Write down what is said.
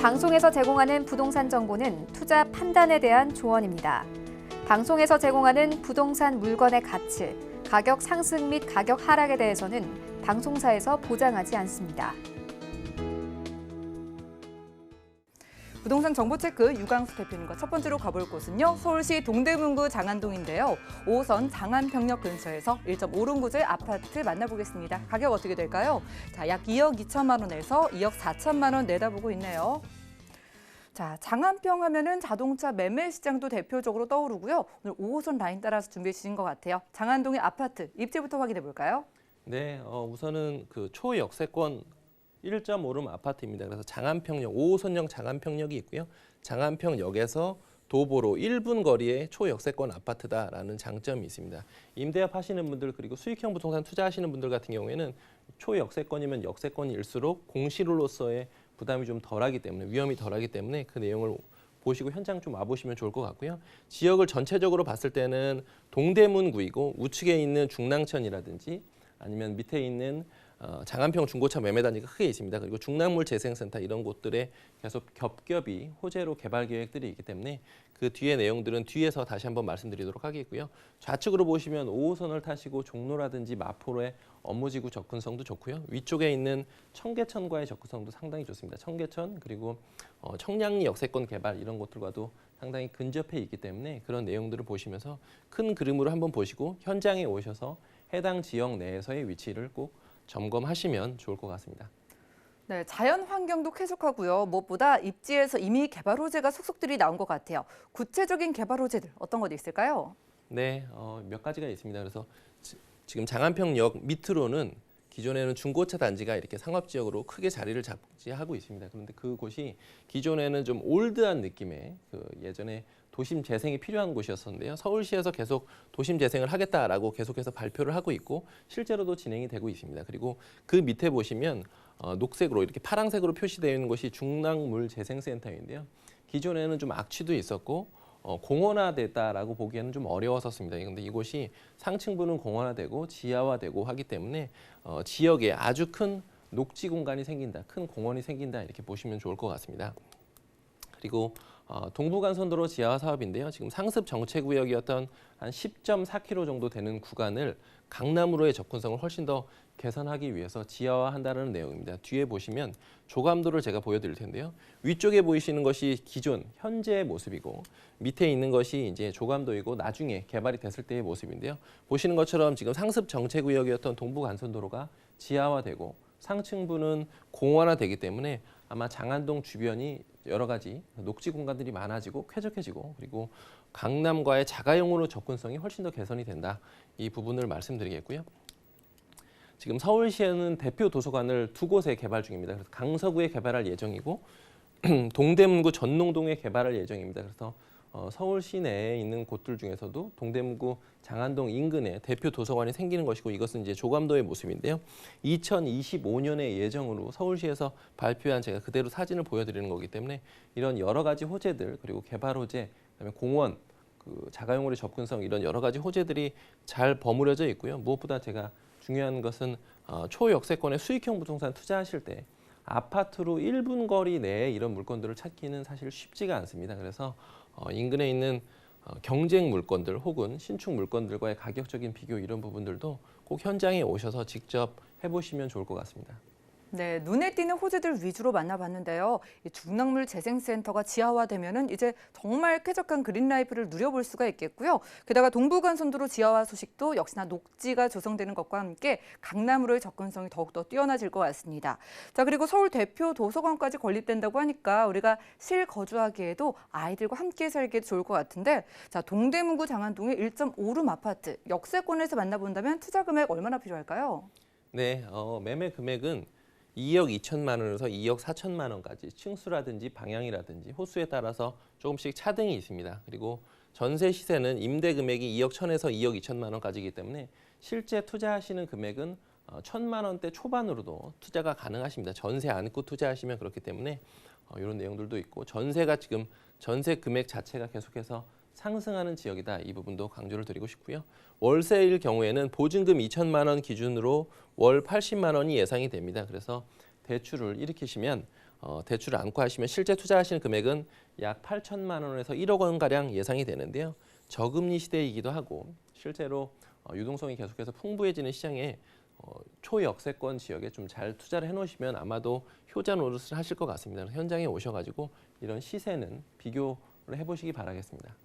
방송에서 제공하는 부동산 정보는 투자 판단에 대한 조언입니다. 방송에서 제공하는 부동산 물건의 가치, 가격 상승 및 가격 하락에 대해서는 방송사에서 보장하지 않습니다. 부동산 정보체크 유광수 대표님과 첫 번째로 가볼 곳은요. 서울시 동대문구 장안동인데요. 5호선 장안평역 근처에서 1.5룸구조의 아파트 만나보겠습니다. 가격 어떻게 될까요? 자, 약 2억 2천만 원에서 2억 4천만 원 내다보고 있네요. 자, 장안평 하면은 자동차 매매 시장도 대표적으로 떠오르고요. 오늘 5호선 라인 따라서 준비해 주신 것 같아요. 장안동의 아파트 입지부터 확인해 볼까요? 네, 우선은 그 초역세권 1.5룸 아파트입니다. 그래서 장안평역, 5호선역 장안평역이 있고요. 장안평역에서 도보로 1분 거리의 초역세권 아파트다라는 장점이 있습니다. 임대업 하시는 분들 그리고 수익형 부동산 투자하시는 분들 같은 경우에는 초역세권이면 역세권일수록 공실로서의 부담이 좀 덜하기 때문에 위험이 덜하기 때문에 그 내용을 보시고 현장 좀 와보시면 좋을 것 같고요. 지역을 전체적으로 봤을 때는 동대문구이고 우측에 있는 중랑천이라든지 아니면 밑에 있는 장안평 중고차 매매단지가 크게 있습니다. 그리고 중랑물 재생센터 이런 곳들에 계속 겹겹이 호재로 개발 계획들이 있기 때문에 그 뒤에 내용들은 뒤에서 다시 한번 말씀드리도록 하겠고요. 좌측으로 보시면 5호선을 타시고 종로라든지 마포로의 업무지구 접근성도 좋고요. 위쪽에 있는 청계천과의 접근성도 상당히 좋습니다. 청계천 그리고 청량리 역세권 개발 이런 곳들과도 상당히 근접해 있기 때문에 그런 내용들을 보시면서 큰 그림으로 한번 보시고 현장에 오셔서 해당 지역 내에서의 위치를 꼭 점검하시면 좋을 것 같습니다. 네, 자연 환경도 쾌적하고요. 무엇보다 입지에서 이미 개발 호재가 속속들이 나온 것 같아요. 구체적인 개발 호재들 어떤 것도 있을까요? 네, 몇 가지가 있습니다. 그래서 지금 장안평역 밑으로는 기존에는 중고차 단지가 이렇게 상업지역으로 크게 자리를 잡지하고 있습니다. 그런데 그곳이 기존에는 좀 올드한 느낌의 예전에 도심 재생이 필요한 곳이었었는데요. 서울시에서 계속 도심 재생을 하겠다라고 계속해서 발표를 하고 있고 실제로도 진행이 되고 있습니다. 그리고 그 밑에 보시면 녹색으로 이렇게 파란색으로 표시되어 있는 곳이 중랑물 재생센터인데요. 기존에는 좀 악취도 있었고 공원화됐다라고 보기에는 좀 어려웠었습니다. 그런데 이곳이 상층부는 공원화되고 지하화되고 하기 때문에 지역에 아주 큰 녹지 공간이 생긴다, 큰 공원이 생긴다 이렇게 보시면 좋을 것 같습니다. 그리고 동부간선도로 지하화 사업인데요. 지금 상습 정체구역이었던 한 10.4km 정도 되는 구간을 강남으로의 접근성을 훨씬 더 개선하기 위해서 지하화한다는 내용입니다. 뒤에 보시면 조감도를 제가 보여드릴 텐데요. 위쪽에 보이시는 것이 기존 현재의 모습이고 밑에 있는 것이 이제 조감도이고 나중에 개발이 됐을 때의 모습인데요. 보시는 것처럼 지금 상습 정체구역이었던 동부간선도로가 지하화되고 상층부는 공원화되기 때문에 아마 장안동 주변이 여러 가지 녹지 공간들이 많아지고 쾌적해지고 그리고 강남과의 자가용으로 접근성이 훨씬 더 개선이 된다. 이 부분을 말씀드리겠고요. 지금 서울시에는 대표 도서관을 두 곳에 개발 중입니다. 그래서 강서구에 개발할 예정이고 동대문구 전농동에 개발할 예정입니다. 그래서 서울 시내에 있는 곳들 중에서도 동대문구 장안동 인근에 대표 도서관이 생기는 것이고 이것은 이제 조감도의 모습인데요. 2025년의 예정으로 서울시에서 발표한 제가 그대로 사진을 보여드리는 거기 때문에 이런 여러 가지 호재들 그리고 개발 호재, 그다음에 공원, 자가용으로의 접근성 이런 여러 가지 호재들이 잘 버무려져 있고요. 무엇보다 제가 중요한 것은 초역세권의 수익형 부동산 투자하실 때 아파트로 1분 거리 내에 이런 물건들을 찾기는 사실 쉽지가 않습니다. 그래서 인근에 있는 경쟁 물건들 혹은 신축 물건들과의 가격적인 비교 이런 부분들도 꼭 현장에 오셔서 직접 해보시면 좋을 것 같습니다. 네, 눈에 띄는 호재들 위주로 만나봤는데요. 이 중랑물 재생센터가 지하화되면은 이제 정말 쾌적한 그린라이프를 누려볼 수가 있겠고요. 게다가 동부간선도로 지하화 소식도 역시나 녹지가 조성되는 것과 함께 강남으로의 접근성이 더욱더 뛰어나질 것 같습니다. 자, 그리고 서울 대표 도서관까지 건립된다고 하니까 우리가 실거주하기에도 아이들과 함께 살기에도 좋을 것 같은데 자, 동대문구 장안동의 1.5룸 아파트 역세권에서 만나본다면 투자 금액 얼마나 필요할까요? 네, 매매 금액은 2억 2천만 원에서 2억 4천만 원까지 층수라든지 방향이라든지 호수에 따라서 조금씩 차등이 있습니다. 그리고 전세 시세는 임대 금액이 2억 1천에서 2억 2천만 원까지이기 때문에 실제 투자하시는 금액은 1천만 원대 초반으로도 투자가 가능하십니다. 전세 안고 투자하시면 그렇기 때문에 이런 내용들도 있고 전세가 지금 전세 금액 자체가 계속해서 상승하는 지역이다. 이 부분도 강조를 드리고 싶고요. 월세일 경우에는 보증금 2천만 원 기준으로 월 80만 원이 예상이 됩니다. 그래서 대출을 일으키시면 대출을 안고 하시면 실제 투자하시는 금액은 약 8천만 원에서 1억 원 가량 예상이 되는데요. 저금리 시대이기도 하고 실제로 유동성이 계속해서 풍부해지는 시장에 초역세권 지역에 좀 잘 투자를 해놓으시면 아마도 효자 노릇을 하실 것 같습니다. 현장에 오셔가지고 이런 시세는 비교를 해보시기 바라겠습니다.